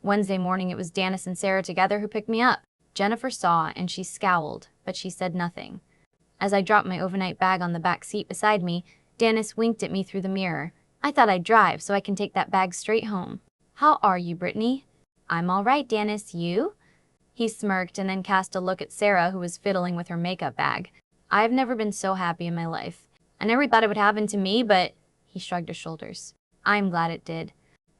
Wednesday morning, it was Janice and Sarah together who picked me up. Jennifer saw, and she scowled, but she said nothing. As I dropped my overnight bag on the back seat beside me, Janice winked at me through the mirror. I thought I'd drive so I can take that bag straight home. How are you, Brittany? I'm all right, Janice. You? He smirked and then cast a look at Sarah, who was fiddling with her makeup bag. I've never been so happy in my life. I never thought it would happen to me, but… He shrugged his shoulders. I'm glad it did.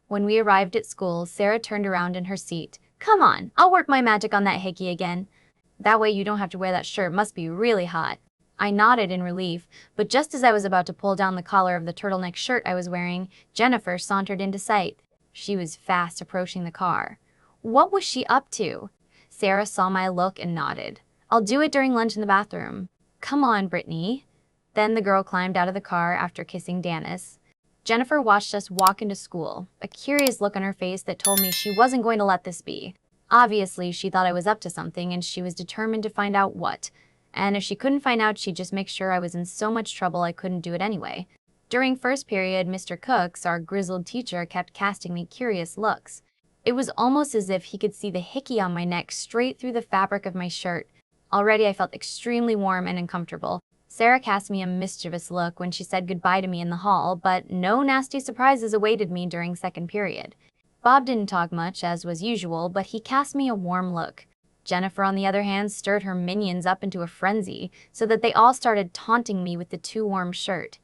When we arrived at school, Sarah turned around in her seat. Come on, I'll work my magic on that hickey again. That way you don't have to wear that shirt. Must be really hot. I nodded in relief, but just as I was about to pull down the collar of the turtleneck shirt I was wearing, Jennifer sauntered into sight. She was fast approaching the car. What was she up to? Sarah saw my look and nodded. I'll do it during lunch in the bathroom. Come on, Brittany. Then the girl climbed out of the car after kissing Janice. Jennifer watched us walk into school, a curious look on her face that told me she wasn't going to let this be. Obviously, she thought I was up to something and she was determined to find out what. And if she couldn't find out, she'd just make sure I was in so much trouble I couldn't do it anyway. During first period, Mr. Cooks, our grizzled teacher, kept casting me curious looks. It was almost as if he could see the hickey on my neck straight through the fabric of my shirt. Already I felt extremely warm and uncomfortable. Sarah cast me a mischievous look when she said goodbye to me in the hall, but no nasty surprises awaited me during second period. Bob didn't talk much, as was usual, but he cast me a warm look. Jennifer, on the other hand, stirred her minions up into a frenzy, so that they all started taunting me with the too warm shirt.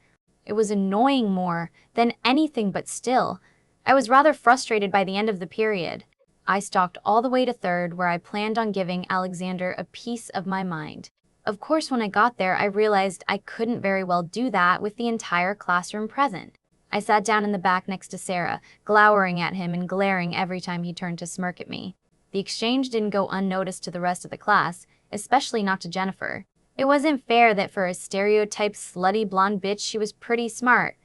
It was annoying more than anything, but still, I was rather frustrated by the end of the period. I stalked all the way to third, where I planned on giving Alexander a piece of my mind. Of course, when I got there, I realized I couldn't very well do that with the entire classroom present. I sat down in the back next to Sarah, glowering at him and glaring every time he turned to smirk at me. The exchange didn't go unnoticed to the rest of the class, especially not to Jennifer. It wasn't fair that for a stereotyped slutty blonde bitch, she was pretty smart.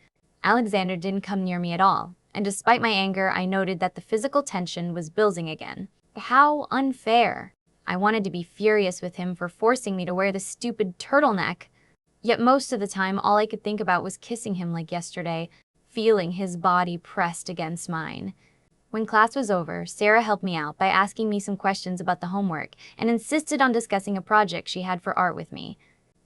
Alexander didn't come near me at all, and despite my anger, I noted that the physical tension was building again. How unfair. I wanted to be furious with him for forcing me to wear the stupid turtleneck. Yet most of the time, all I could think about was kissing him like yesterday, feeling his body pressed against mine. When class was over, Sarah helped me out by asking me some questions about the homework and insisted on discussing a project she had for art with me.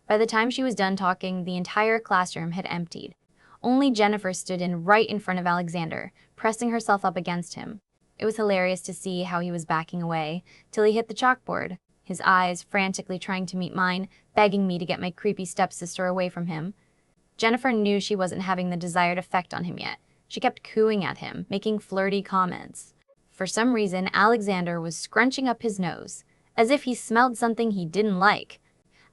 By the time she was done talking, the entire classroom had emptied. Only Jennifer stood right in front of Alexander, pressing herself up against him. It was hilarious to see how he was backing away, till he hit the chalkboard, his eyes frantically trying to meet mine, begging me to get my creepy stepsister away from him. Jennifer knew she wasn't having the desired effect on him yet. She kept cooing at him, making flirty comments. For some reason, Alexander was scrunching up his nose, as if he smelled something he didn't like.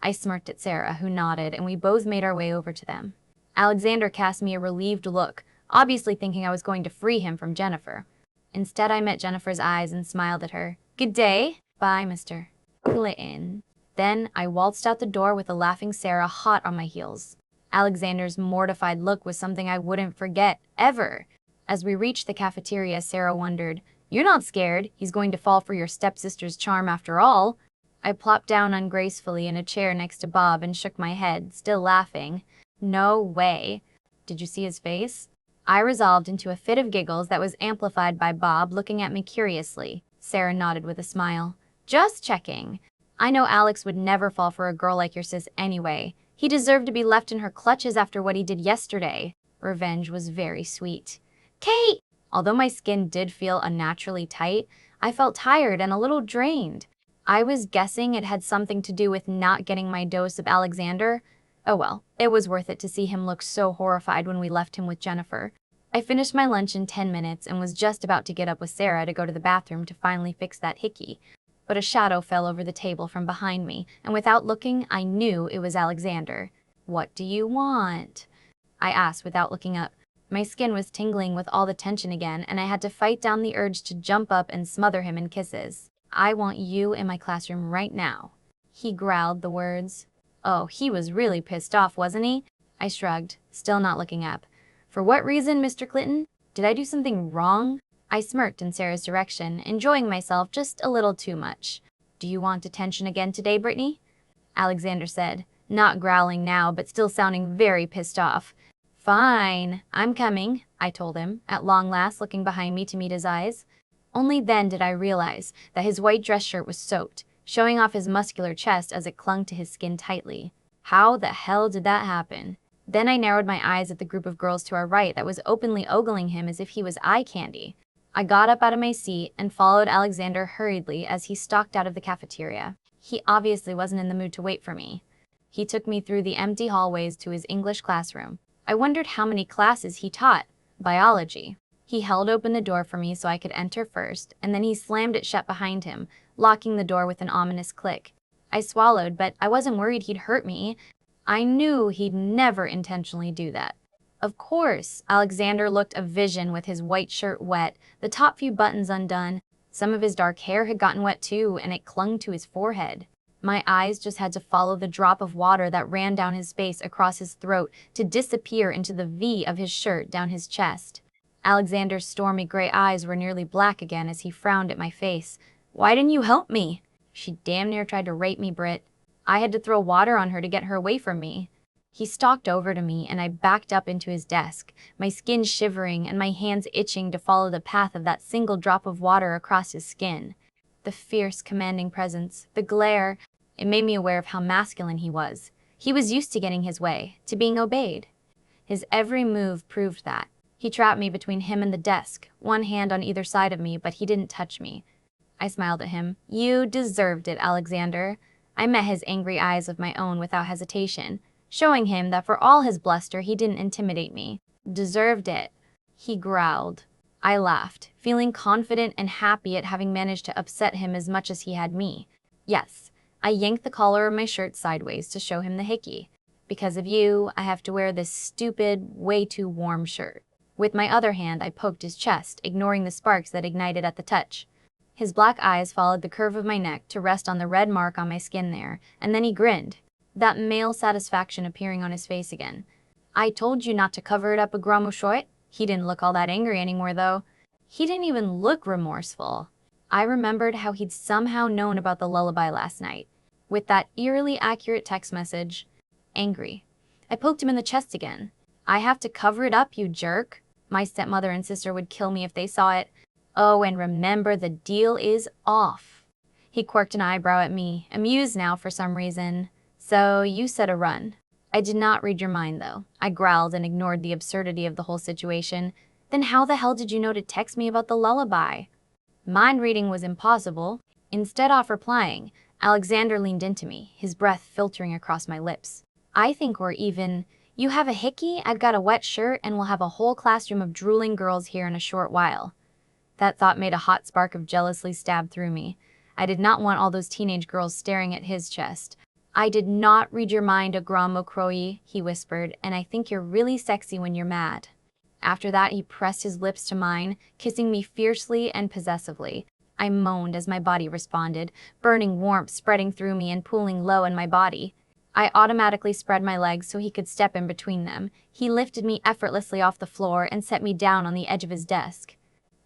I smirked at Sarah, who nodded, and we both made our way over to them. Alexander cast me a relieved look, obviously thinking I was going to free him from Jennifer. Instead, I met Jennifer's eyes and smiled at her. Good day. Bye, Mr. Clitton. Then I waltzed out the door with a laughing Sarah hot on my heels. Alexander's mortified look was something I wouldn't forget, ever. As we reached the cafeteria, Sarah wondered, You're not scared? He's going to fall for your stepsister's charm after all. I plopped down ungracefully in a chair next to Bob and shook my head, still laughing. No way. Did you see his face? I resolved into a fit of giggles that was amplified by Bob looking at me curiously. Sarah nodded with a smile. Just checking. I know Alex would never fall for a girl like your sis anyway. He deserved to be left in her clutches after what he did yesterday. Revenge was very sweet. Kate! Although my skin did feel unnaturally tight, I felt tired and a little drained. I was guessing it had something to do with not getting my dose of Alexander. Oh well, it was worth it to see him look so horrified when we left him with Jennifer. I finished my lunch in 10 minutes and was just about to get up with Sarah to go to the bathroom to finally fix that hickey. But a shadow fell over the table from behind me, and without looking, I knew it was Alexander. What do you want? I asked without looking up. My skin was tingling with all the tension again, and I had to fight down the urge to jump up and smother him in kisses. I want you in my classroom right now. He growled the words. Oh, he was really pissed off, wasn't he? I shrugged, still not looking up. For what reason, Mr. Clitton? Did I do something wrong? I smirked in Sarah's direction, enjoying myself just a little too much. Do you want attention again today, Brittany? Alexander said, not growling now, but still sounding very pissed off. Fine, I'm coming, I told him, at long last looking behind me to meet his eyes. Only then did I realize that his white dress shirt was soaked, showing off his muscular chest as it clung to his skin tightly. How the hell did that happen? Then I narrowed my eyes at the group of girls to our right that was openly ogling him as if he was eye candy. I got up out of my seat and followed Alexander hurriedly as he stalked out of the cafeteria. He obviously wasn't in the mood to wait for me. He took me through the empty hallways to his English classroom. I wondered how many classes he taught. Biology. He held open the door for me so I could enter first, and then he slammed it shut behind him, locking the door with an ominous click. I swallowed, but I wasn't worried he'd hurt me. I knew he'd never intentionally do that. Of course, Alexander looked a vision with his white shirt wet, the top few buttons undone. Some of his dark hair had gotten wet too, and it clung to his forehead. My eyes just had to follow the drop of water that ran down his face across his throat to disappear into the V of his shirt down his chest. Alexander's stormy gray eyes were nearly black again as he frowned at my face. "Why didn't you help me?" "She damn near tried to rape me, Britt. I had to throw water on her to get her away from me." He stalked over to me and I backed up into his desk, my skin shivering and my hands itching to follow the path of that single drop of water across his skin. The fierce, commanding presence, the glare, it made me aware of how masculine he was. He was used to getting his way, to being obeyed. His every move proved that. He trapped me between him and the desk, one hand on either side of me, but he didn't touch me. I smiled at him. "You deserved it, Alexander." I met his angry eyes with my own without hesitation, showing him that for all his bluster, he didn't intimidate me. "Deserved it," he growled. I laughed, feeling confident and happy at having managed to upset him as much as he had me. Yes, I yanked the collar of my shirt sideways to show him the hickey. "Because of you, I have to wear this stupid, way too warm shirt." With my other hand, I poked his chest, ignoring the sparks that ignited at the touch. His black eyes followed the curve of my neck to rest on the red mark on my skin there, and then he grinned, that male satisfaction appearing on his face again. "I told you not to cover it up a gramo short." He didn't look all that angry anymore, though. He didn't even look remorseful. I remembered how he'd somehow known about the lullaby last night, with that eerily accurate text message. Angry. I poked him in the chest again. "I have to cover it up, you jerk. My stepmother and sister would kill me if they saw it. Oh, and remember, the deal is off." He quirked an eyebrow at me, amused now for some reason. "So you said a run." "I did not read your mind, though." I growled and ignored the absurdity of the whole situation. "Then how the hell did you know to text me about the lullaby?" Mind reading was impossible. Instead of replying, Alexander leaned into me, his breath filtering across my lips. "I think we're even. You have a hickey, I've got a wet shirt, and we'll have a whole classroom of drooling girls here in a short while." That thought made a hot spark of jealousy stab through me. I did not want all those teenage girls staring at his chest. "I did not read your mind, Agramo Croy," he whispered, "and I think you're really sexy when you're mad." After that, he pressed his lips to mine, kissing me fiercely and possessively. I moaned as my body responded, burning warmth spreading through me and pooling low in my body. I automatically spread my legs so he could step in between them. He lifted me effortlessly off the floor and set me down on the edge of his desk.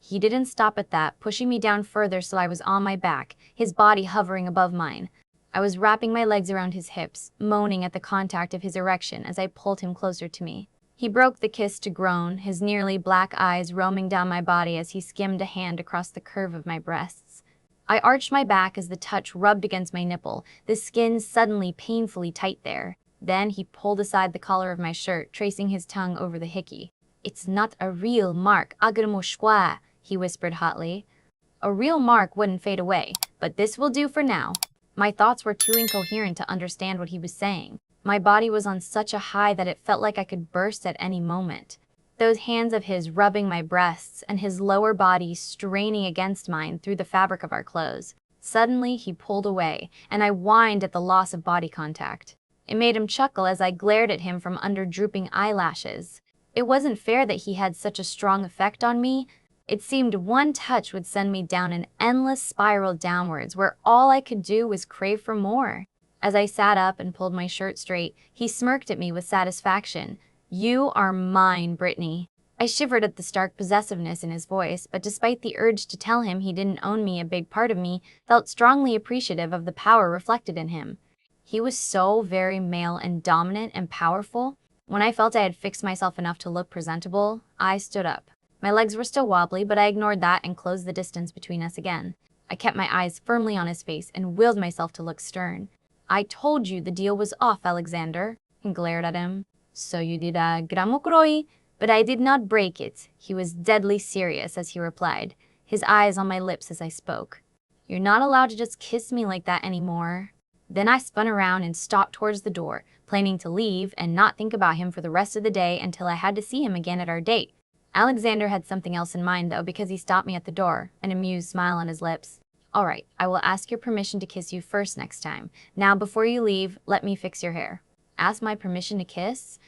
He didn't stop at that, pushing me down further so I was on my back, his body hovering above mine. I was wrapping my legs around his hips, moaning at the contact of his erection as I pulled him closer to me. He broke the kiss to groan, his nearly black eyes roaming down my body as he skimmed a hand across the curve of my breasts. I arched my back as the touch rubbed against my nipple, the skin suddenly painfully tight there. Then he pulled aside the collar of my shirt, tracing his tongue over the hickey. "It's not a real mark, agramo schwa," he whispered hotly. "A real mark wouldn't fade away, but this will do for now." My thoughts were too incoherent to understand what he was saying. My body was on such a high that it felt like I could burst at any moment. Those hands of his rubbing my breasts and his lower body straining against mine through the fabric of our clothes. Suddenly, he pulled away, and I whined at the loss of body contact. It made him chuckle as I glared at him from under drooping eyelashes. It wasn't fair that he had such a strong effect on me. It seemed one touch would send me down an endless spiral downwards where all I could do was crave for more. As I sat up and pulled my shirt straight, he smirked at me with satisfaction. "You are mine, Brittany." I shivered at the stark possessiveness in his voice, but despite the urge to tell him he didn't own me, a big part of me felt strongly appreciative of the power reflected in him. He was so very male and dominant and powerful. When I felt I had fixed myself enough to look presentable, I stood up. My legs were still wobbly, but I ignored that and closed the distance between us again. I kept my eyes firmly on his face and willed myself to look stern. I told you the deal was off, Alexander, and glared at him. So you did a gramokroi, but I did not break it. He was deadly serious as he replied, his eyes on my lips as I spoke. You're not allowed to just kiss me like that anymore. Then I spun around and stalked towards the door, planning to leave and not think about him for the rest of the day until I had to see him again at our date. Alexander had something else in mind, though, because he stopped me at the door, an amused smile on his lips. All right, I will ask your permission to kiss you first next time. Now, before you leave, let me fix your hair. Ask my permission to kiss?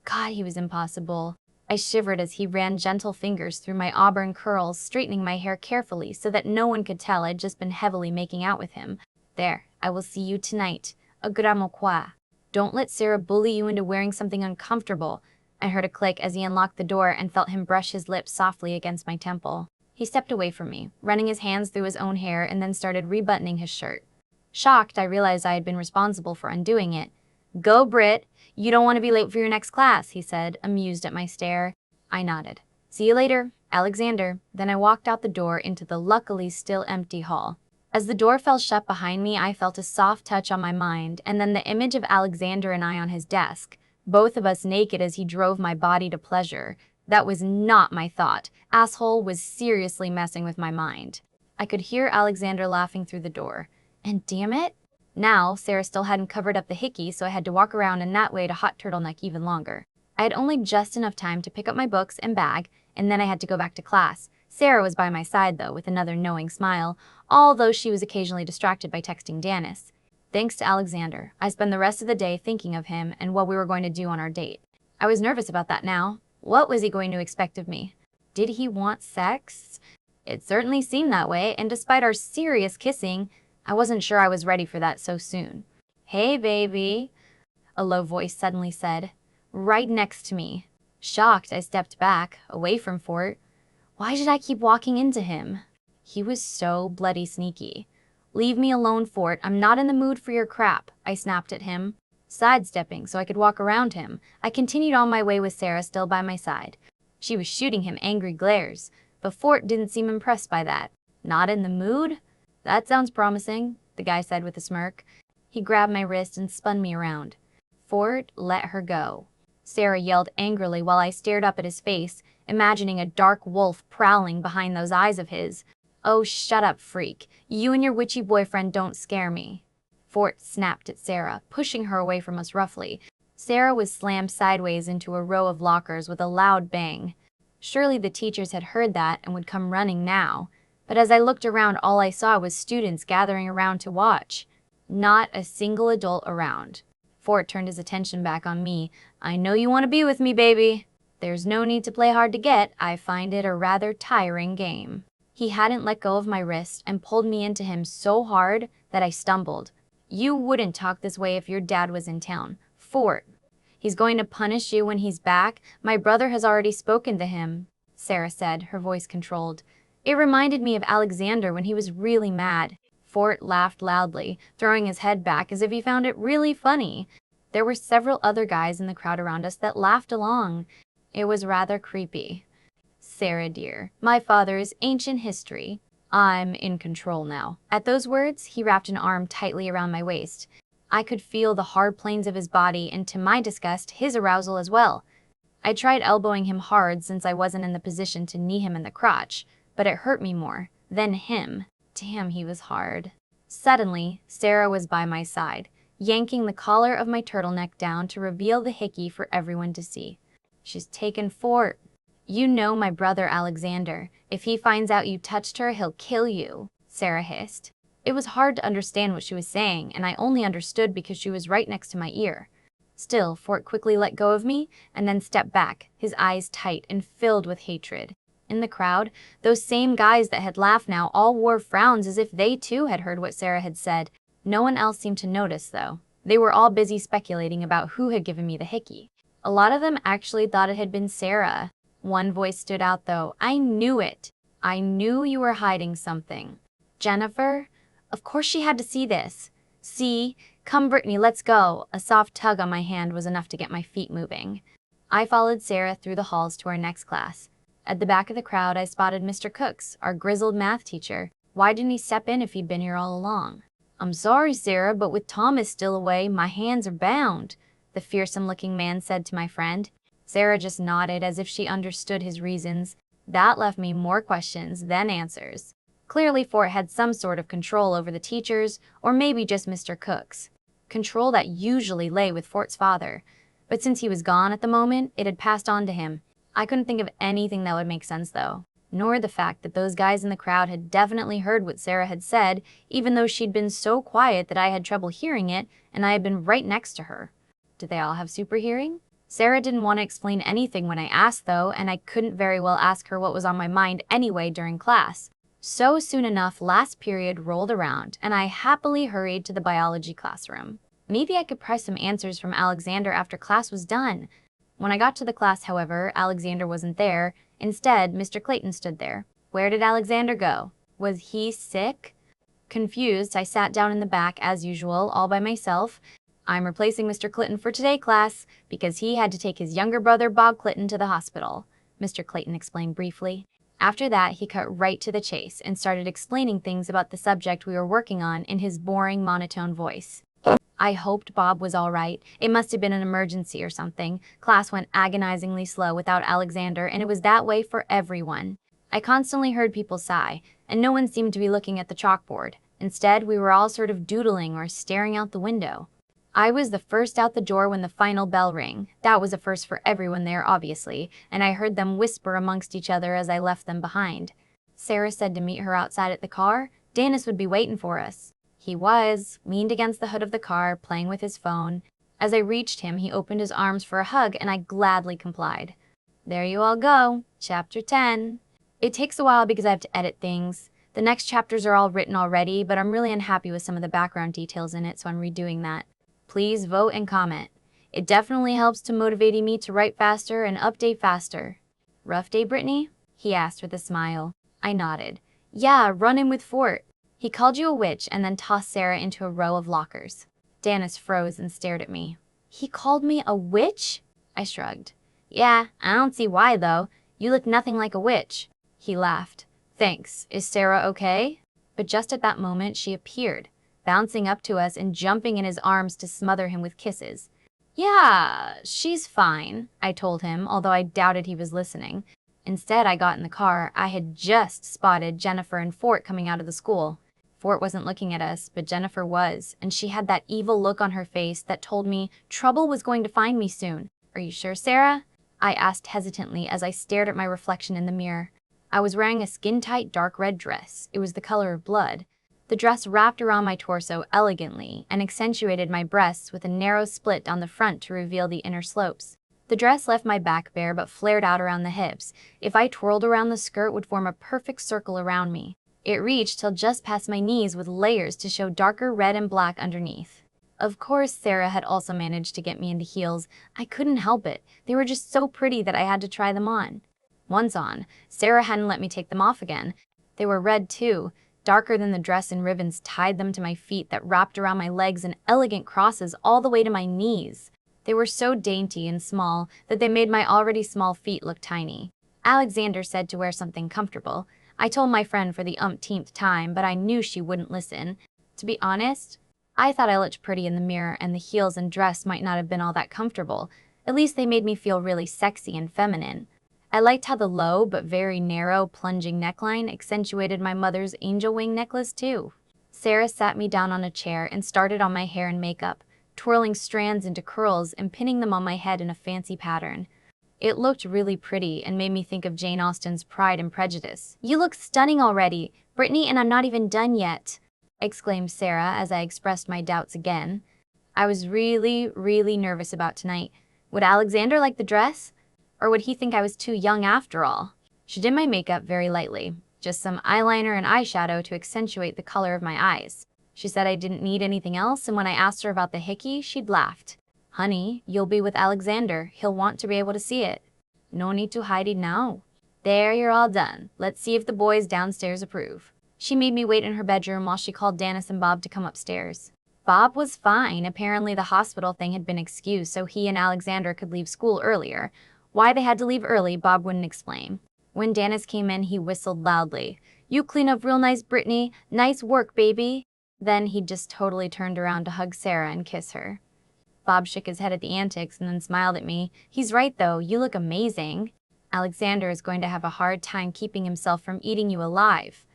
God, he was impossible. I shivered as he ran gentle fingers through my auburn curls, straightening my hair carefully so that no one could tell I'd just been heavily making out with him. There, I will see you tonight. Agramo quoi. Don't let Sarah bully you into wearing something uncomfortable. I heard a click as he unlocked the door and felt him brush his lips softly against my temple. He stepped away from me, running his hands through his own hair and then started rebuttoning his shirt. Shocked, I realized I had been responsible for undoing it. Go, Britt. You don't want to be late for your next class, he said, amused at my stare. I nodded. See you later, Alexander. Then I walked out the door into the luckily still empty hall. As the door fell shut behind me, I felt a soft touch on my mind, and then the image of Alexander and I on his desk, both of us naked as he drove my body to pleasure. That was not my thought. Asshole was seriously messing with my mind. I could hear Alexander laughing through the door. And damn it! Now, Sarah still hadn't covered up the hickey, so I had to walk around in that way to hot turtleneck even longer. I had only just enough time to pick up my books and bag, and then I had to go back to class. Sarah was by my side, though, with another knowing smile, although she was occasionally distracted by texting Dennis. Thanks to Alexander, I spent the rest of the day thinking of him and what we were going to do on our date. I was nervous about that now. What was he going to expect of me? Did he want sex? It certainly seemed that way, and despite our serious kissing, I wasn't sure I was ready for that so soon. Hey, baby, a low voice suddenly said, right next to me. Shocked, I stepped back, away from Fort. Why did I keep walking into him? He was so bloody sneaky. Leave me alone, Fort. I'm not in the mood for your crap, I snapped at him. Sidestepping so I could walk around him, I continued on my way with Sarah still by my side. She was shooting him angry glares, but Fort didn't seem impressed by that. Not in the mood? That sounds promising, the guy said with a smirk. He grabbed my wrist and spun me around. Fort, let her go. Sarah yelled angrily while I stared up at his face, imagining a dark wolf prowling behind those eyes of his. Oh, shut up, freak. You and your witchy boyfriend don't scare me. Fort snapped at Sarah, pushing her away from us roughly. Sarah was slammed sideways into a row of lockers with a loud bang. Surely the teachers had heard that and would come running now. But as I looked around, all I saw was students gathering around to watch. Not a single adult around. Fort turned his attention back on me. I know you want to be with me, baby. There's no need to play hard to get. I find it a rather tiring game. He hadn't let go of my wrist and pulled me into him so hard that I stumbled. You wouldn't talk this way if your dad was in town. Fort. He's going to punish you when he's back. My brother has already spoken to him, Sarah said, her voice controlled. It reminded me of Alexander when he was really mad. Fort laughed loudly, throwing his head back as if he found it really funny. There were several other guys in the crowd around us that laughed along. It was rather creepy. Sarah dear, my father's ancient history. I'm in control now. At those words, he wrapped an arm tightly around my waist. I could feel the hard planes of his body and, to my disgust, his arousal as well. I tried elbowing him hard since I wasn't in the position to knee him in the crotch, but it hurt me more than him. Damn, he was hard. Suddenly, Sarah was by my side, yanking the collar of my turtleneck down to reveal the hickey for everyone to see. She's taken Fort. You know my brother Alexander. If he finds out you touched her, he'll kill you, Sarah hissed. It was hard to understand what she was saying, and I only understood because she was right next to my ear. Still, Fort quickly let go of me and then stepped back, his eyes tight and filled with hatred. In the crowd, those same guys that had laughed now all wore frowns as if they too had heard what Sarah had said. No one else seemed to notice, though. They were all busy speculating about who had given me the hickey. A lot of them actually thought it had been Sarah. One voice stood out, though. I knew it. I knew you were hiding something. Jennifer? Of course she had to see this. See? Come, Brittany, let's go. A soft tug on my hand was enough to get my feet moving. I followed Sarah through the halls to our next class. At the back of the crowd, I spotted Mr. Cooks, our grizzled math teacher. Why didn't he step in if he'd been here all along? I'm sorry, Sarah, but with Thomas still away, my hands are bound, the fearsome-looking man said to my friend. Sarah just nodded as if she understood his reasons. That left me more questions than answers. Clearly, Fort had some sort of control over the teachers, or maybe just Mr. Cooks. Control that usually lay with Fort's father. But since he was gone at the moment, it had passed on to him. I couldn't think of anything that would make sense, though. Nor the fact that those guys in the crowd had definitely heard what Sarah had said, even though she'd been so quiet that I had trouble hearing it, and I had been right next to her. Did they all have super hearing? Sarah didn't want to explain anything when I asked, though, and I couldn't very well ask her what was on my mind anyway during class. So soon enough, last period rolled around, and I happily hurried to the biology classroom. Maybe I could pry some answers from Alexander after class was done. When I got to the class, however, Alexander wasn't there. Instead, Mr. Clitton stood there. Where did Alexander go? Was he sick? Confused, I sat down in the back as usual, all by myself. I'm replacing Mr. Clitton for today, class, because he had to take his younger brother, Bob Clitton, to the hospital, Mr. Clayton explained briefly. After that, he cut right to the chase and started explaining things about the subject we were working on in his boring, monotone voice. I hoped Bob was all right. It must have been an emergency or something. Class went agonizingly slow without Alexander, and it was that way for everyone. I constantly heard people sigh, and no one seemed to be looking at the chalkboard. Instead, we were all sort of doodling or staring out the window. I was the first out the door when the final bell rang. That was a first for everyone there, obviously, and I heard them whisper amongst each other as I left them behind. Sarah said to meet her outside at the car. Dennis would be waiting for us. He was, leaned against the hood of the car, playing with his phone. As I reached him, he opened his arms for a hug, and I gladly complied. There you all go. Chapter 10. It takes a while because I have to edit things. The next chapters are all written already, but I'm really unhappy with some of the background details in it, so I'm redoing that. Please vote and comment. It definitely helps to motivate me to write faster and update faster. Rough day, Brittany? He asked with a smile. I nodded. Yeah, run in with Fort. He called you a witch and then tossed Sarah into a row of lockers. Dennis froze and stared at me. He called me a witch? I shrugged. Yeah, I don't see why, though. You look nothing like a witch. He laughed. Thanks. Is Sarah okay? But just at that moment, she appeared, bouncing up to us and jumping in his arms to smother him with kisses. Yeah, she's fine, I told him, although I doubted he was listening. Instead, I got in the car. I had just spotted Jennifer and Fort coming out of the school. Fort wasn't looking at us, but Jennifer was, and she had that evil look on her face that told me trouble was going to find me soon. Are you sure, Sarah? I asked hesitantly as I stared at my reflection in the mirror. I was wearing a skin-tight dark red dress. It was the color of blood. The dress wrapped around my torso elegantly and accentuated my breasts with a narrow split down the front to reveal the inner slopes. The dress left my back bare but flared out around the hips. If I twirled around, the skirt would form a perfect circle around me. It reached till just past my knees with layers to show darker red and black underneath. Of course, Sarah had also managed to get me into heels. I couldn't help it. They were just so pretty that I had to try them on. Once on, Sarah hadn't let me take them off again. They were red too, darker than the dress, and ribbons tied them to my feet that wrapped around my legs in elegant crosses all the way to my knees. They were so dainty and small that they made my already small feet look tiny. Alexander said to wear something comfortable. I told my friend for the umpteenth time, but I knew she wouldn't listen. To be honest, I thought I looked pretty in the mirror, and the heels and dress might not have been all that comfortable. At least they made me feel really sexy and feminine. I liked how the low but very narrow plunging neckline accentuated my mother's angel wing necklace too. Sarah sat me down on a chair and started on my hair and makeup, twirling strands into curls and pinning them on my head in a fancy pattern. It looked really pretty and made me think of Jane Austen's Pride and Prejudice. You look stunning already, Brittany, and I'm not even done yet, exclaimed Sarah as I expressed my doubts again. I was really nervous about tonight. Would Alexander like the dress? Or would he think I was too young after all? She did my makeup very lightly, just some eyeliner and eyeshadow to accentuate the color of my eyes. She said I didn't need anything else, and when I asked her about the hickey, she'd laughed. Honey, you'll be with Alexander. He'll want to be able to see it. No need to hide it now. There, you're all done. Let's see if the boys downstairs approve. She made me wait in her bedroom while she called Dennis and Bob to come upstairs. Bob was fine. Apparently the hospital thing had been excused so he and Alexander could leave school earlier. Why they had to leave early, Bob wouldn't explain. When Dennis came in, he whistled loudly. "You clean up real nice, Brittany. Nice work, baby." Then he just totally turned around to hug Sarah and kiss her. Bob shook his head at the antics and then smiled at me. "He's right, though. You look amazing. Alexander is going to have a hard time keeping himself from eating you alive."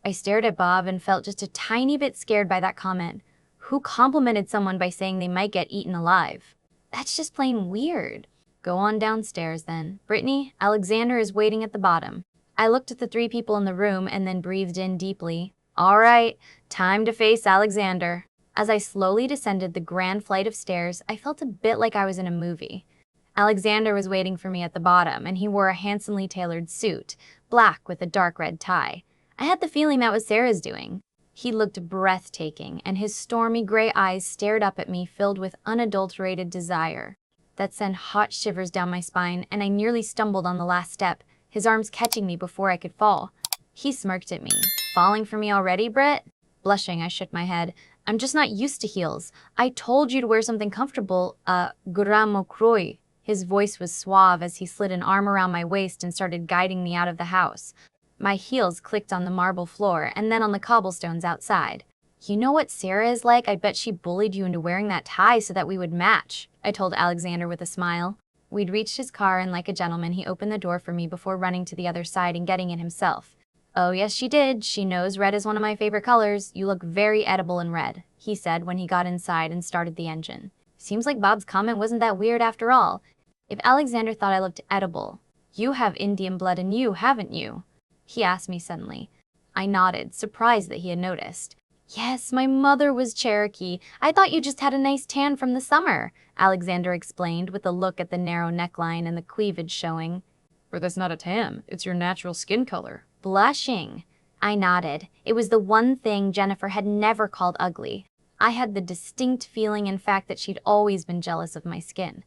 I stared at Bob and felt just a tiny bit scared by that comment. Who complimented someone by saying they might get eaten alive? That's just plain weird. "Go on downstairs, then. Brittany, Alexander is waiting at the bottom." I looked at the 3 people in the room and then breathed in deeply. All right, time to face Alexander. As I slowly descended the grand flight of stairs, I felt a bit like I was in a movie. Alexander was waiting for me at the bottom, and he wore a handsomely tailored suit, black with a dark red tie. I had the feeling that was Sarah's doing. He looked breathtaking, and his stormy gray eyes stared up at me filled with unadulterated desire. That sent hot shivers down my spine, and I nearly stumbled on the last step, his arms catching me before I could fall. He smirked at me. "Falling for me already, Britt?" Blushing, I shook my head. "I'm just not used to heels. I told you to wear something comfortable, Gramokroy." His voice was suave as he slid an arm around my waist and started guiding me out of the house. My heels clicked on the marble floor and then on the cobblestones outside. "You know what Sarah is like? I bet she bullied you into wearing that tie so that we would match," I told Alexander with a smile. We'd reached his car, and like a gentleman, he opened the door for me before running to the other side and getting in himself. "Oh yes, she did. She knows red is one of my favorite colors. You look very edible in red," he said when he got inside and started the engine. Seems like Bob's comment wasn't that weird after all. If Alexander thought I looked edible, "You have Indian blood in you, haven't you?" he asked me suddenly. I nodded, surprised that he had noticed. "Yes, my mother was Cherokee. I thought you just had a nice tan from the summer," Alexander explained with a look at the narrow neckline and the cleavage showing. "But that's not a tan. It's your natural skin color." Blushing, I nodded. It was the one thing Jennifer had never called ugly. I had the distinct feeling, in fact, that she'd always been jealous of my skin.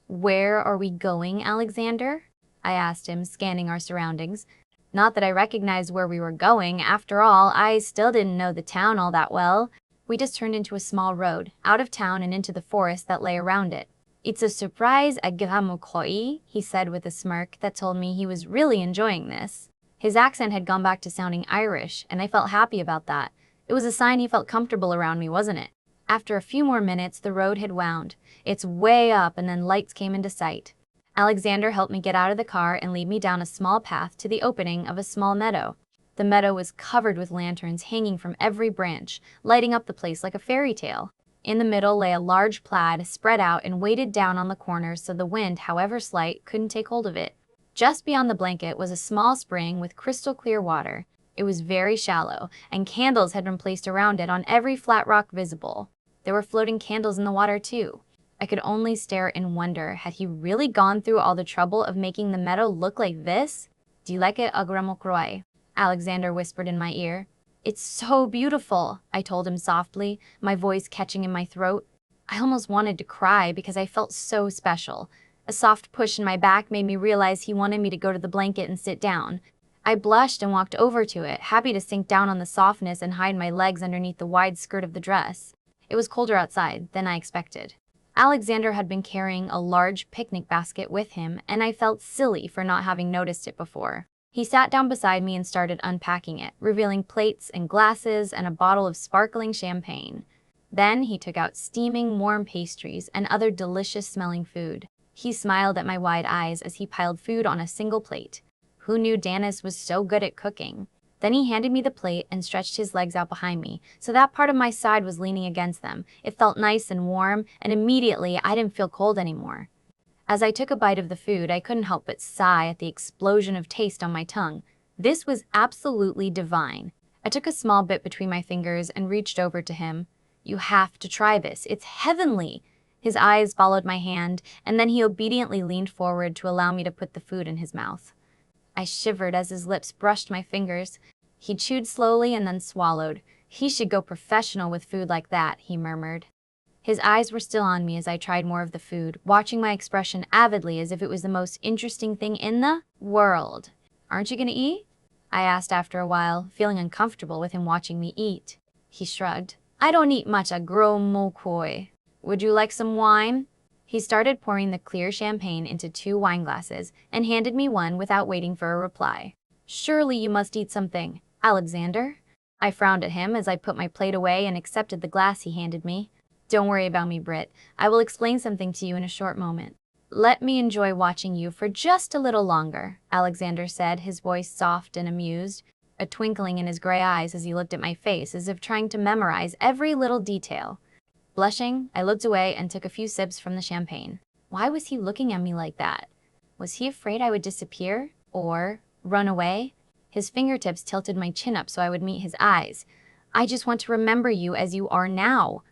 "Where are we going, Alexander?" I asked him, scanning our surroundings. Not that I recognized where we were going. After all, I still didn't know the town all that well. We just turned into a small road, out of town and into the forest that lay around it. "It's a surprise at Gramokroy," he said with a smirk that told me he was really enjoying this. His accent had gone back to sounding Irish, and I felt happy about that. It was a sign he felt comfortable around me, wasn't it? After a few more minutes, the road had wound. It's way up, and then lights came into sight. Alexander helped me get out of the car and lead me down a small path to the opening of a small meadow. The meadow was covered with lanterns hanging from every branch, lighting up the place like a fairy tale. In the middle lay a large plaid, spread out and weighted down on the corners so the wind, however slight, couldn't take hold of it. Just beyond the blanket was a small spring with crystal clear water. It was very shallow, and candles had been placed around it on every flat rock visible. There were floating candles in the water, too. I could only stare in wonder. Had he really gone through all the trouble of making the meadow look like this? "Do you like it, Gramokroy?" Alexander whispered in my ear. "It's so beautiful," I told him softly, my voice catching in my throat. I almost wanted to cry because I felt so special. A soft push in my back made me realize he wanted me to go to the blanket and sit down. I blushed and walked over to it, happy to sink down on the softness and hide my legs underneath the wide skirt of the dress. It was colder outside than I expected. Alexander had been carrying a large picnic basket with him, and I felt silly for not having noticed it before. He sat down beside me and started unpacking it, revealing plates and glasses and a bottle of sparkling champagne. Then he took out steaming, warm pastries and other delicious-smelling food. He smiled at my wide eyes as he piled food on a single plate. Who knew Dennis was so good at cooking? Then he handed me the plate and stretched his legs out behind me, so that part of my side was leaning against them. It felt nice and warm, and immediately I didn't feel cold anymore. As I took a bite of the food, I couldn't help but sigh at the explosion of taste on my tongue. This was absolutely divine. I took a small bit between my fingers and reached over to him. "You have to try this. It's heavenly." His eyes followed my hand, and then he obediently leaned forward to allow me to put the food in his mouth. I shivered as his lips brushed my fingers. He chewed slowly and then swallowed. "He should go professional with food like that," he murmured. His eyes were still on me as I tried more of the food, watching my expression avidly as if it was the most interesting thing in the world. "Aren't you going to eat?" I asked after a while, feeling uncomfortable with him watching me eat. He shrugged. "I don't eat much at Gramokroy. Would you like some wine?" He started pouring the clear champagne into 2 wine glasses and handed me one without waiting for a reply. Surely you must eat something, Alexander? I frowned at him as I put my plate away and accepted the glass he handed me. Don't worry about me, Britt. I will explain something to you in a short moment. Let me enjoy watching you for just a little longer, Alexander said, his voice soft and amused, a twinkling in his gray eyes as he looked at my face as if trying to memorize every little detail. Blushing, I looked away and took a few sips from the champagne. Why was he looking at me like that? Was he afraid I would disappear? Or run away? His fingertips tilted my chin up so I would meet his eyes. I just want to remember you as you are now.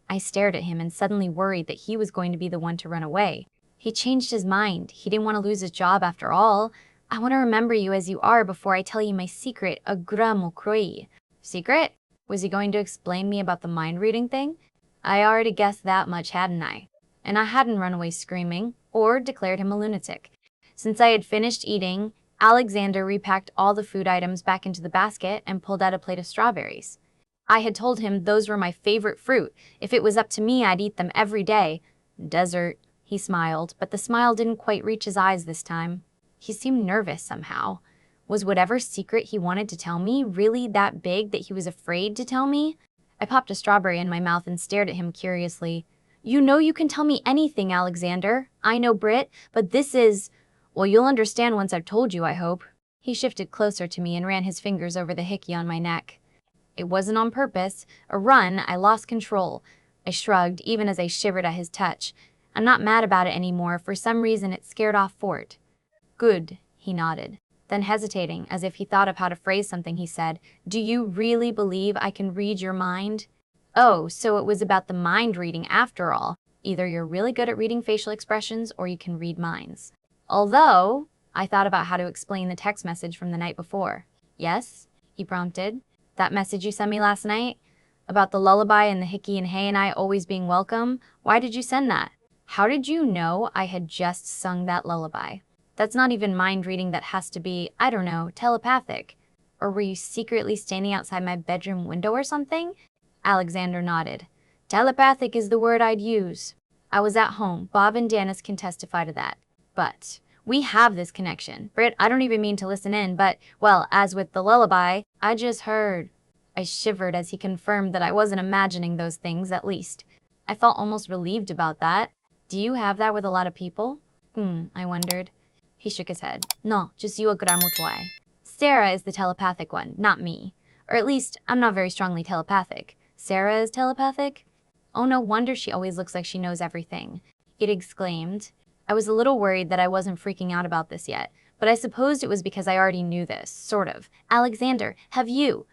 I stared at him and suddenly worried that he was going to be the one to run away. He changed his mind. He didn't want to lose his job after all. I want to remember you as you are before I tell you my secret, a gramo kroi. Secret? Was he going to explain me about the mind-reading thing? I already guessed that much, hadn't I? And I hadn't run away screaming, or declared him a lunatic. Since I had finished eating, Alexander repacked all the food items back into the basket and pulled out a plate of strawberries. I had told him those were my favorite fruit. If it was up to me, I'd eat them every day. Dessert. He smiled, but the smile didn't quite reach his eyes this time. He seemed nervous somehow. Was whatever secret he wanted to tell me really that big that he was afraid to tell me? I popped a strawberry in my mouth and stared at him curiously. You know you can tell me anything, Alexander. I know, Britt, but this is… Well, you'll understand once I've told you, I hope. He shifted closer to me and ran his fingers over the hickey on my neck. It wasn't on purpose. A run, I lost control. I shrugged, even as I shivered at his touch. I'm not mad about it anymore. For some reason, it scared off Fort. Good, he nodded. Then hesitating, as if he thought of how to phrase something, he said, Do you really believe I can read your mind? Oh, so it was about the mind reading after all. Either you're really good at reading facial expressions or you can read minds. Although, I thought about how to explain the text message from the night before. Yes, he prompted. That message you sent me last night? About the lullaby and the hickey and hay and I always being welcome? Why did you send that? How did you know I had just sung that lullaby? That's not even mind reading, that has to be, I don't know, telepathic. Or were you secretly standing outside my bedroom window or something? Alexander nodded. Telepathic is the word I'd use. I was at home. Bob and Dennis can testify to that. But we have this connection. Britt, I don't even mean to listen in, but, well, as with the lullaby, I just heard. I shivered as he confirmed that I wasn't imagining those things, at least. I felt almost relieved about that. Do you have that with a lot of people? I wondered. He shook his head. No, just you a gramutwai. Sarah is the telepathic one, not me. Or at least, I'm not very strongly telepathic. Sarah is telepathic? Oh, no wonder she always looks like she knows everything. It exclaimed. I was a little worried that I wasn't freaking out about this yet, but I supposed it was because I already knew this, sort of. Alexander, have you…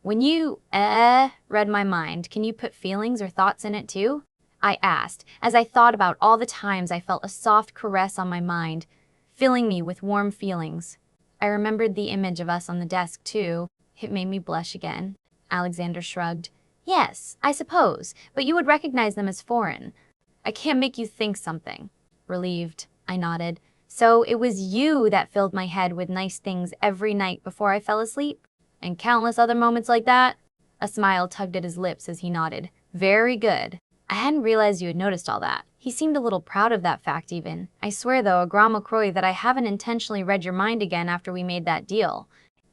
When you, read my mind, can you put feelings or thoughts in it too? I asked, as I thought about all the times I felt a soft caress on my mind, filling me with warm feelings. I remembered the image of us on the desk too. It made me blush again. Alexander shrugged. Yes, I suppose, but you would recognize them as foreign. I can't make you think something. Relieved, I nodded. So it was you that filled my head with nice things every night before I fell asleep? And countless other moments like that? A smile tugged at his lips as he nodded. Very good. I hadn't realized you had noticed all that. He seemed a little proud of that fact even. I swear though, a grama kroi, that I haven't intentionally read your mind again after we made that deal.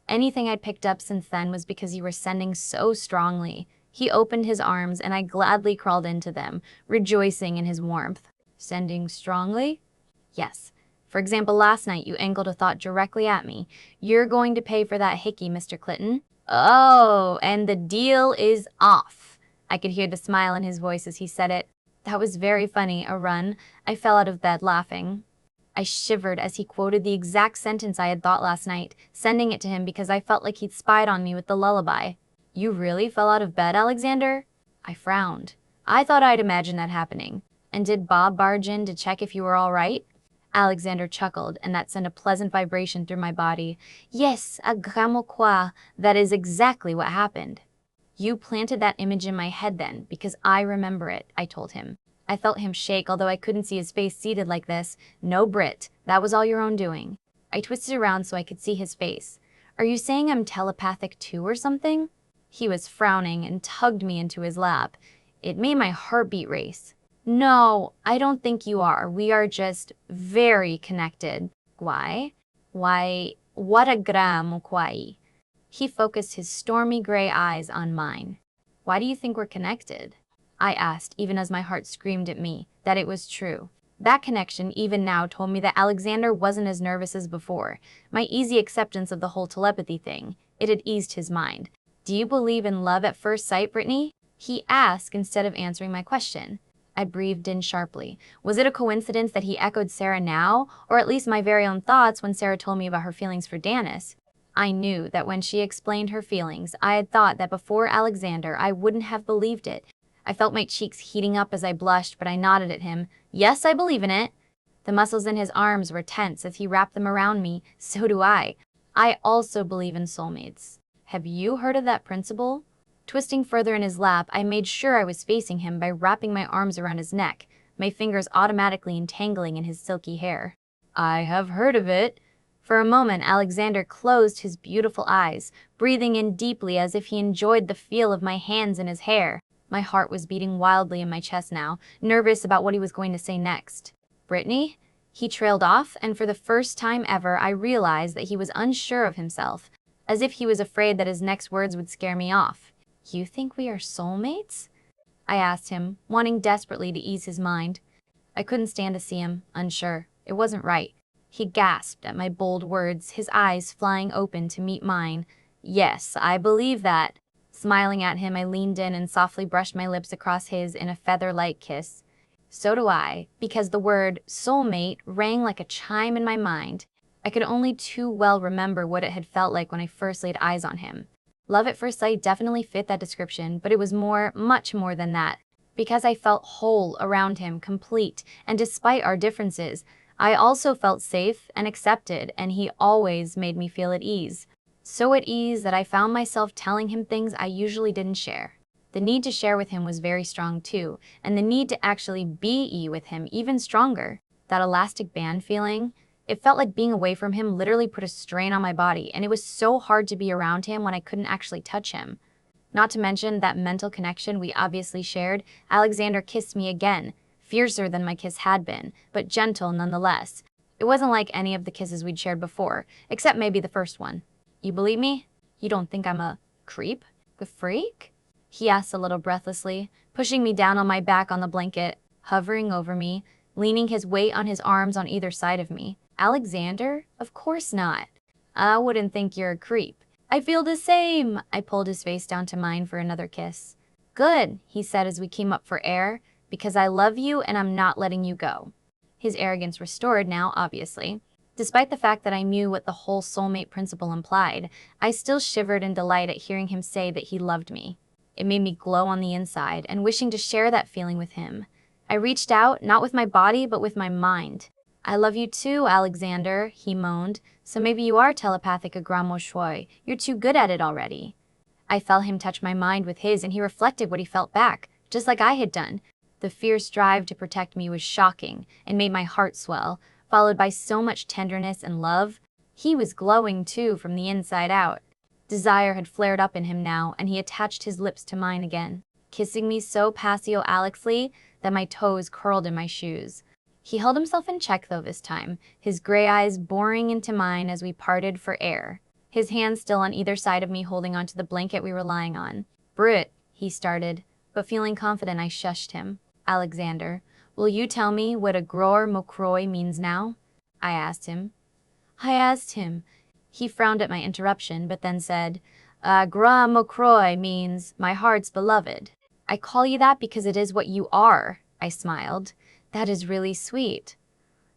Anything I'd picked up since then was because you were sending so strongly. He opened his arms and I gladly crawled into them, rejoicing in his warmth. Sending strongly? Yes. For example, last night you angled a thought directly at me. You're going to pay for that hickey, Mr. Clitton. Oh, and the deal is off. I could hear the smile in his voice as he said it. That was very funny, a run. I fell out of bed laughing. I shivered as he quoted the exact sentence I had thought last night, sending it to him because I felt like he'd spied on me with the lullaby. You really fell out of bed, Alexander? I frowned. I thought I'd imagined that happening. And did Bob barge in to check if you were all right? Alexander chuckled, and that sent a pleasant vibration through my body. Yes, a gramokwa. That is exactly what happened. You planted that image in my head then, because I remember it, I told him. I felt him shake, although I couldn't see his face seated like this. No, Britt, that was all your own doing. I twisted around so I could see his face. Are you saying I'm telepathic too or something? He was frowning and tugged me into his lap. It made my heartbeat race. No, I don't think you are. We are just very connected. Why? Why, what a gram kwai. He focused his stormy gray eyes on mine. Why do you think we're connected? I asked, even as my heart screamed at me that it was true. That connection, even now, told me that Alexander wasn't as nervous as before. My easy acceptance of the whole telepathy thing, it had eased his mind. Do you believe in love at first sight, Brittany? He asked instead of answering my question. I breathed in sharply. Was it a coincidence that he echoed Sarah now, or at least my very own thoughts when Sarah told me about her feelings for Dennis? I knew that when she explained her feelings, I had thought that before Alexander, I wouldn't have believed it. I felt my cheeks heating up as I blushed, but I nodded at him. Yes, I believe in it. The muscles in his arms were tense as he wrapped them around me. So do I. I also believe in soulmates. Have you heard of that principle? Twisting further in his lap, I made sure I was facing him by wrapping my arms around his neck, my fingers automatically entangling in his silky hair. I have heard of it. For a moment, Alexander closed his beautiful eyes, breathing in deeply as if he enjoyed the feel of my hands in his hair. My heart was beating wildly in my chest now, nervous about what he was going to say next. Brittany? He trailed off, and for the first time ever, I realized that he was unsure of himself, as if he was afraid that his next words would scare me off. You think we are soulmates? I asked him, wanting desperately to ease his mind. I couldn't stand to see him, unsure. It wasn't right. He gasped at my bold words, his eyes flying open to meet mine. Yes, I believe that. Smiling at him, I leaned in and softly brushed my lips across his in a feather-light kiss. So do I, because the word soulmate rang like a chime in my mind. I could only too well remember what it had felt like when I first laid eyes on him. Love at first sight definitely fit that description, but it was more, much more than that. Because I felt whole around him, complete, and despite our differences, I also felt safe and accepted, and he always made me feel at ease. So at ease that I found myself telling him things I usually didn't share. The need to share with him was very strong too, and the need to actually be with him even stronger. That elastic band feeling, it felt like being away from him literally put a strain on my body, and it was so hard to be around him when I couldn't actually touch him. Not to mention that mental connection we obviously shared, Alexander kissed me again, fiercer than my kiss had been, but gentle nonetheless. It wasn't like any of the kisses we'd shared before, except maybe the first one. You believe me? You don't think I'm a creep? A freak? He asked a little breathlessly, pushing me down on my back on the blanket, hovering over me, leaning his weight on his arms on either side of me. Alexander? Of course not. I wouldn't think you're a creep. I feel the same. I pulled his face down to mine for another kiss. Good, he said as we came up for air, because I love you and I'm not letting you go. His arrogance restored now, obviously. Despite the fact that I knew what the whole soulmate principle implied, I still shivered in delight at hearing him say that he loved me. It made me glow on the inside and wishing to share that feeling with him. I reached out, not with my body, but with my mind. I love you too, Alexander, he moaned. So maybe you are telepathic a grand shui. You're too good at it already. I felt him touch my mind with his and he reflected what he felt back, just like I had done. The fierce drive to protect me was shocking and made my heart swell, followed by so much tenderness and love. He was glowing too from the inside out. Desire had flared up in him now, and he attached his lips to mine again, kissing me so passio-Alexly that my toes curled in my shoes. He held himself in check though this time, his gray eyes boring into mine as we parted for air, his hands still on either side of me holding onto the blanket we were lying on. Britt, he started, but feeling confident I shushed him. Alexander, will you tell me what a gror mocroi means now? I asked him. He frowned at my interruption, but then said, Gra mocroi means my heart's beloved. I call you that because it is what you are, I smiled. That is really sweet.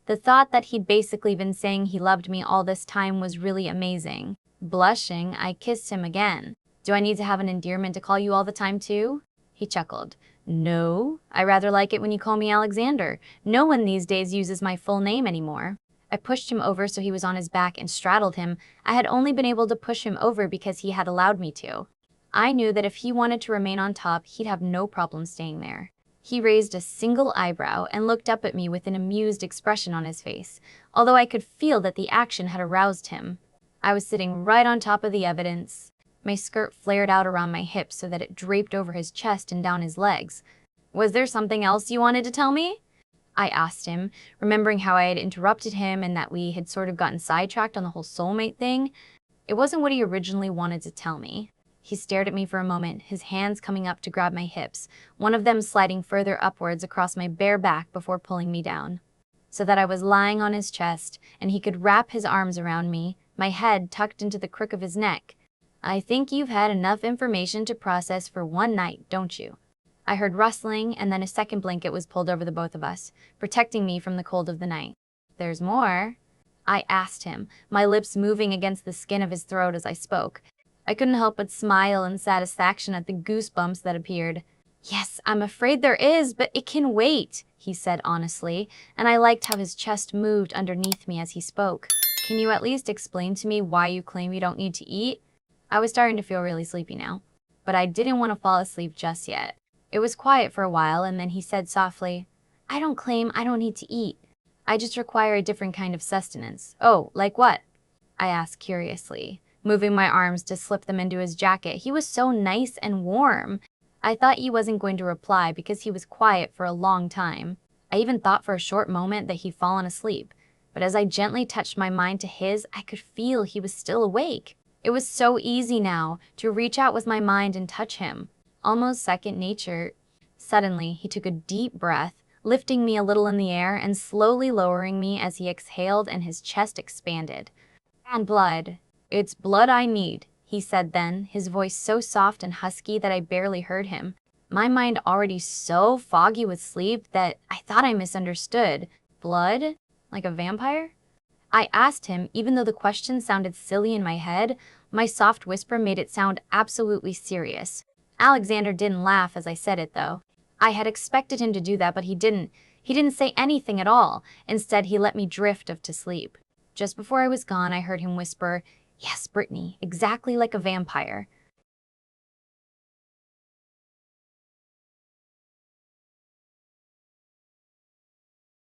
The thought that he'd basically been saying he loved me all this time was really amazing. Blushing, I kissed him again. Do I need to have an endearment to call you all the time too? He chuckled. No, I rather like it when you call me Alexander. No one these days uses my full name anymore. I pushed him over so he was on his back and straddled him. I had only been able to push him over because he had allowed me to. I knew that if he wanted to remain on top, he'd have no problem staying there. He raised a single eyebrow and looked up at me with an amused expression on his face, although I could feel that the action had aroused him. I was sitting right on top of the evidence. My skirt flared out around my hips so that it draped over his chest and down his legs. Was there something else you wanted to tell me? I asked him, remembering how I had interrupted him and that we had sort of gotten sidetracked on the whole soulmate thing. It wasn't what he originally wanted to tell me. He stared at me for a moment, his hands coming up to grab my hips, one of them sliding further upwards across my bare back before pulling me down, so that I was lying on his chest and he could wrap his arms around me, my head tucked into the crook of his neck. I think you've had enough information to process for one night, don't you? I heard rustling, and then a second blanket was pulled over the both of us, protecting me from the cold of the night. There's more? I asked him, my lips moving against the skin of his throat as I spoke. I couldn't help but smile in satisfaction at the goosebumps that appeared. Yes, I'm afraid there is, but it can wait, he said honestly, and I liked how his chest moved underneath me as he spoke. Can you at least explain to me why you claim you don't need to eat? I was starting to feel really sleepy now, but I didn't want to fall asleep just yet. It was quiet for a while, and then he said softly, I don't claim I don't need to eat. I just require a different kind of sustenance. Oh, like what? I asked curiously, moving my arms to slip them into his jacket. He was so nice and warm. I thought he wasn't going to reply because he was quiet for a long time. I even thought for a short moment that he'd fallen asleep, but as I gently touched my mind to his, I could feel he was still awake. It was so easy now to reach out with my mind and touch him, almost second nature. Suddenly, he took a deep breath, lifting me a little in the air and slowly lowering me as he exhaled and his chest expanded. And blood. It's blood I need, he said then, his voice so soft and husky that I barely heard him. My mind already so foggy with sleep that I thought I misunderstood. Blood? Like a vampire? I asked him, even though the question sounded silly in my head. My soft whisper made it sound absolutely serious. Alexander didn't laugh as I said it, though. I had expected him to do that, but he didn't. He didn't say anything at all. Instead, he let me drift off to sleep. Just before I was gone, I heard him whisper, Yes, Brittany, exactly like a vampire.